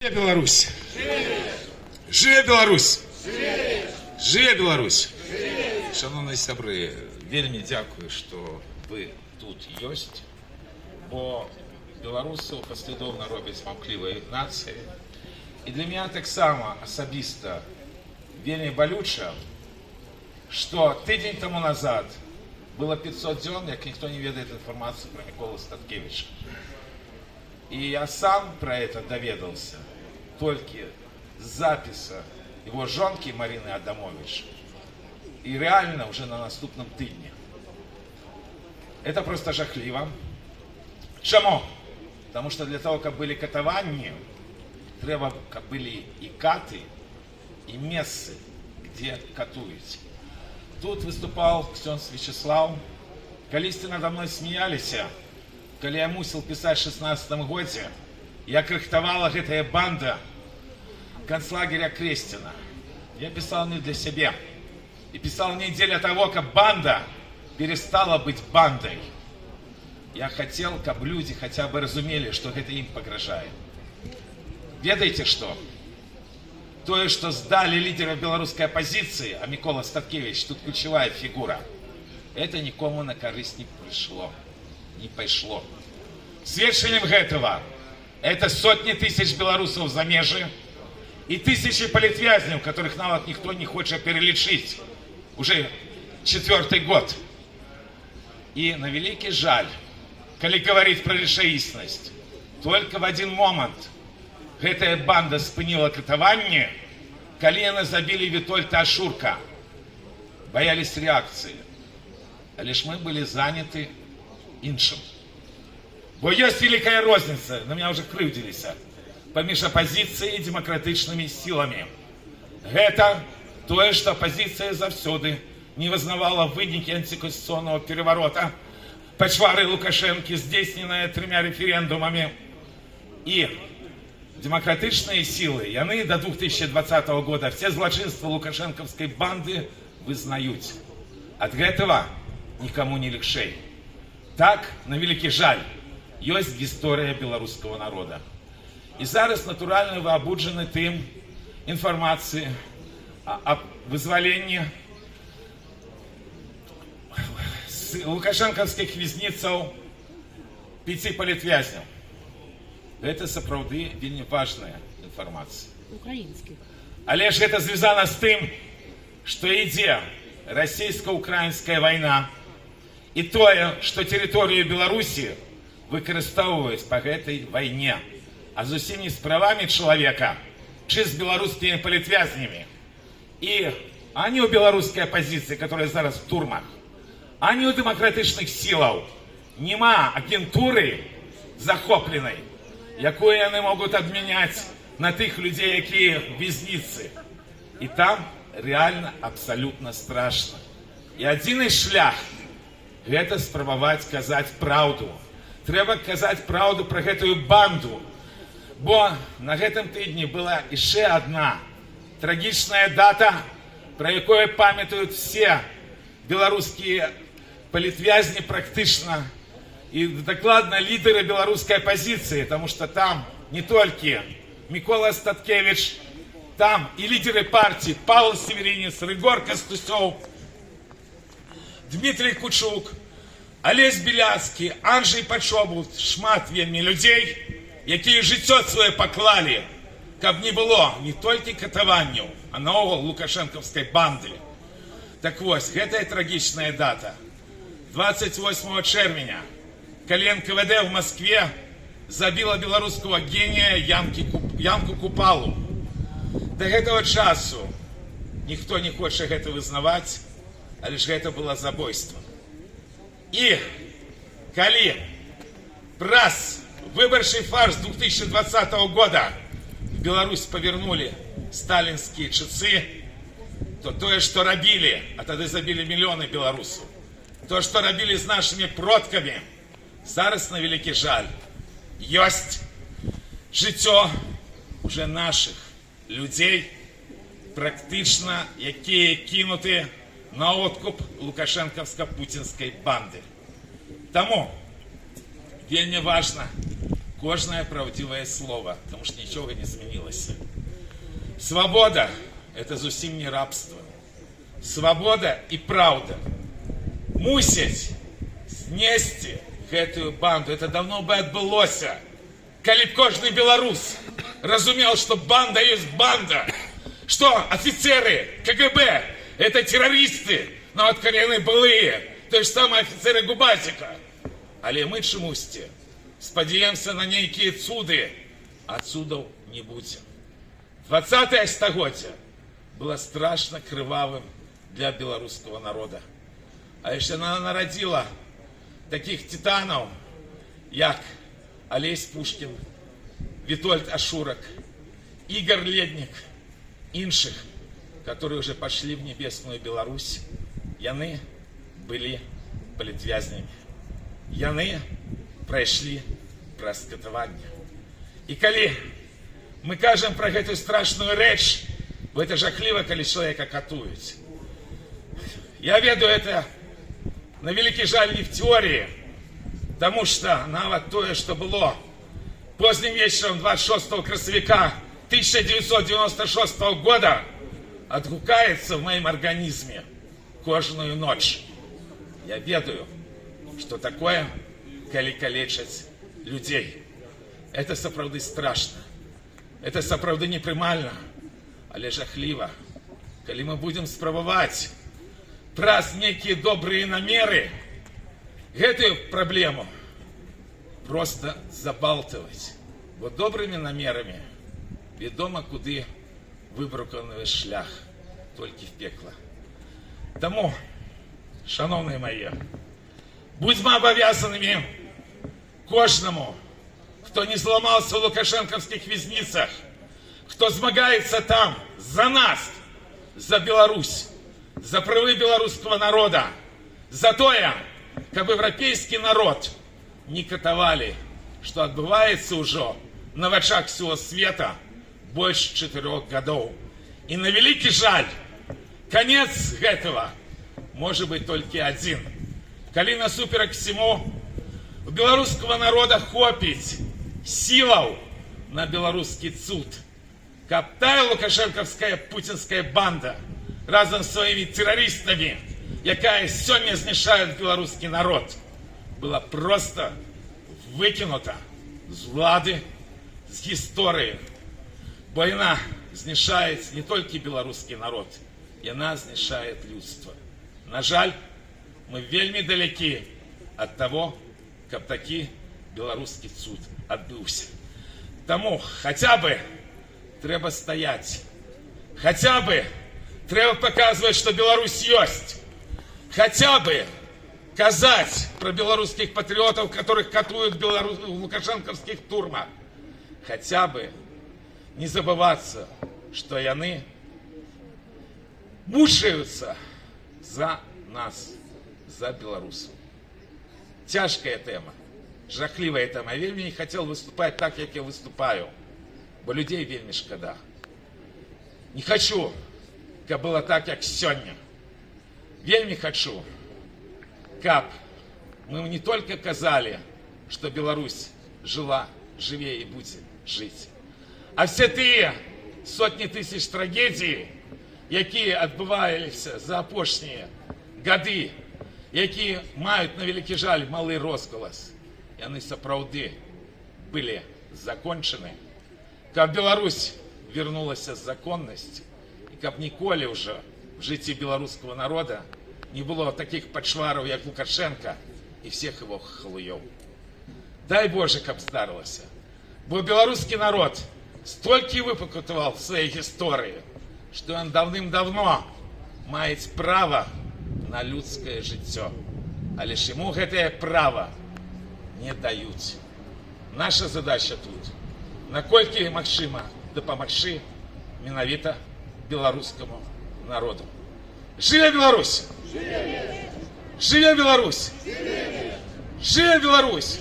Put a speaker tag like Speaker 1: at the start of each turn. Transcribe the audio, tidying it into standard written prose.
Speaker 1: Жыве Беларусь! Жыве Беларусь! Жыве Беларусь! Шановні сябры, вельмі дзякую, што вы тут ёсць, бо беларусаў паслядоўна робяць маўклівай нацыяй. І для мяне таксама асабіста вельмі балюча, што тыдзень таму назад было 500 дзён, як ніхто не ведае інфармацыю пра Міколу Статкевіча. И я сам про это доведался только с записа его жонки Марины Адамович. И реально уже на наступном тыдне. Это просто жахливо. Чому? Потому что для того, как были катаванні, треба, как были и каты, и мессы, где катуюць. Тут выступал ксёндз Вячеслав. Калісьці надо мной смеяліся, калі я мусіў пісаць 16 годзе, як рыхтавала гэтая банда концлагеря Крестина. Я писал не для себя. И писал не для того, как банда перестала быть бандой. Я хотел, чтобы люди хотя бы разумели, что это им погрожает. Ведаете что? То, что сдали лидера белорусской оппозиции, а Микола Статкевич тут ключевая фигура, это никому на корысть не пришло. Не пайшло. Сведчаннем гэтага это сотни тысяч белорусов за межы и тысячи политвязней, которых нават никто не хочет перелечить уже 4-й год. И на великий жаль, коли говорить про рэчаіснасць, только в один момент гэтая банда спыніла катаванне, калі яны забили Витольда Ашурка. Боялись реакции. А лишь мы были заняты іншым. Бо ёсць великая розніца, на меня уже крыўдзіліся, паміж апозіцыяй і дэмакратычнымі сіламі. Гэта тое, што апозіцыя заўсёды не вызнавала вынікі антиконституционного переворота, пачвары Лукашэнкі, здзейсненыя 3 референдумамі. І демократичные силы, яны до 2020 года все злочинства лукашенковской банды вызнают. От этого никому не легчей. Так, на великий жаль, есть история белорусского народа. И зараз, натурально, вы обуджены тем информацией о вызволении лукашенковских вязницаў 5 политвязней. Это сапраўды вельмі важная информация.
Speaker 2: Украинских.
Speaker 1: Але ж это звязано с тем, что ідзе российско-украинская война, и тое, что территорию Беларуси выкарыстоўваюць по этой войне, а зусім не с правами человека, чи с белорусскими политвязнями. И они у белорусской оппозиции, которая зараз в турмах, они у демократичных силаў нема агентуры захопленной, якую яны могут обменять на тех людей, якія вязницы. И там реально абсолютно страшно. И один шлях – это спрабаваць казаць правду. Трэба казаць правду про гэтую банду. Бо на гэтым тыдні была яшчэ одна трагічная дата, про якую памятаюць все белорусские политвязни практично. И докладно лидеры белорусской оппозиции, потому что там не только Микола Статкевич, там и лидеры партии Павел Северинец, Рыгор Костусёв, Дмитрий Кучук, Олесь Беляцкий, Анджей Пачобут, шмат вельмі людей, якія жыццё свое поклали, каб не было не только катаванняў, а наогул лукашенковской банды. Так вот, гэтая трагичная дата. 28 чэрвеня калі НКВД в Москве забила белорусского гения Янку Купалу. До этого часу никто не хочет это вызнавать, а лишь это было забойство. И калі праз выбарчий фарс 2020 года в Беларусь повернули сталинские часы, то тое, что рабили, а тогда забили миллионы белорусов, то, что рабили с нашими продками, зараз на великий жаль, ёсць жыццё уже наших людей, практично якія кинуты на откуп лукашенковско-путинской банды. Тому вельмі важно кожное правдивое слово, потому что ничего не изменилось. Свобода – это зусім не рабство. Свобода и правда. Мусить знести гэтую банду, это давно бы адбылося, калі б кожны беларус разумел, что банда есть банда, что офицеры КГБ – это террористы, но от яны былые, той же самые офицеры Губазика. Але мы чамусьці спадзяемся на нейкія цуды, а цудаў не будзе. 20-е стагоддзе было страшно крывавым для белорусского народа. А еще она народила таких титанов, як Олесь Пушкин, Витольд Ашурак, Игорь Ледник, інших, которые уже пошли в небесную Беларусь. Яны были политвязнями. Яны пройшли праз катаванне. И калі мы кажем про эту страшную речь, бо это жахливо, коли человека катуют. Я ведаю это на великий жаль не в теории, потому что нават тое, что было поздним вечером 26 красавіка 1996 года, отгукается в моем организме кожную ночь. Я ведаю, что такое, коли калечаць людей. Это сапраўды страшно. Это сапраўды непрымальна, але жахліва. Калі мы будем спрабаваць праз некие добрые намеры гэтую проблему просто забалтывать. Вот добрыми намерами ведомо, куды выбруканы шлях, только в пекло. Тому, шановные мои, будем обовязанными кожному, кто не сломался в лукашенковских вязницах, кто змагается там за нас, за Беларусь, за правы белорусского народа, за тое, как европейский народ не катовали, что отбывается уже на вачах всего света больше 4 годов. И на великий жаль, конец этого может быть только один. Коли насуперак всему у белорусского народа хопить силаў на белорусский цуд, каб тая лукашенковская путинская банда разом с своими террористами, якая сегодня знішает белорусский народ, была просто выкинута з влады, з истории. Бо яна знішает не только белорусский народ, яна знішает людство. На жаль, мы вельмі далеки от того, каб таки белорусский цуд отбылся. Тому хотя бы треба стоять, хотя бы треба показывать, что Беларусь есть, хотя бы казать про белорусских патриотов, которых катуют в лукашенковских турмах, хотя бы не забываться, что яны мучаются за нас, за белорусов. Тяжкая тема, жахливая тема. Я вельмі не хотел выступать так, как я выступаю, бо людей вельмі шкода. Не хочу, каб было так, как сегодня. Вельмі хочу, каб мы не только казали, что Беларусь жила, живее и будет жить, а все те сотни тысяч трагедий, які адбываліся за апошнія гады, які маюць на вялікі жаль малы розгалас, яны сапраўды былі закончены, каб Беларусь вернулася законнасць, і каб ніколі ўжо в жыцці беларускага народа не было таких пачвараў, як Лукашенко і всех его халуёў. Дай Боже, каб здарылася, бо беларускі народ столькі выпакутаваў в сваёй гісторыі, что он давным-давно мает право на людское жыццё, але ж ему гэтае право не дают. Наша задача тут, наколькі магчыма, дапамагчы менавіта беларускаму народу. Жыве Беларусь! Жыве Беларусь! Жыве Беларусь!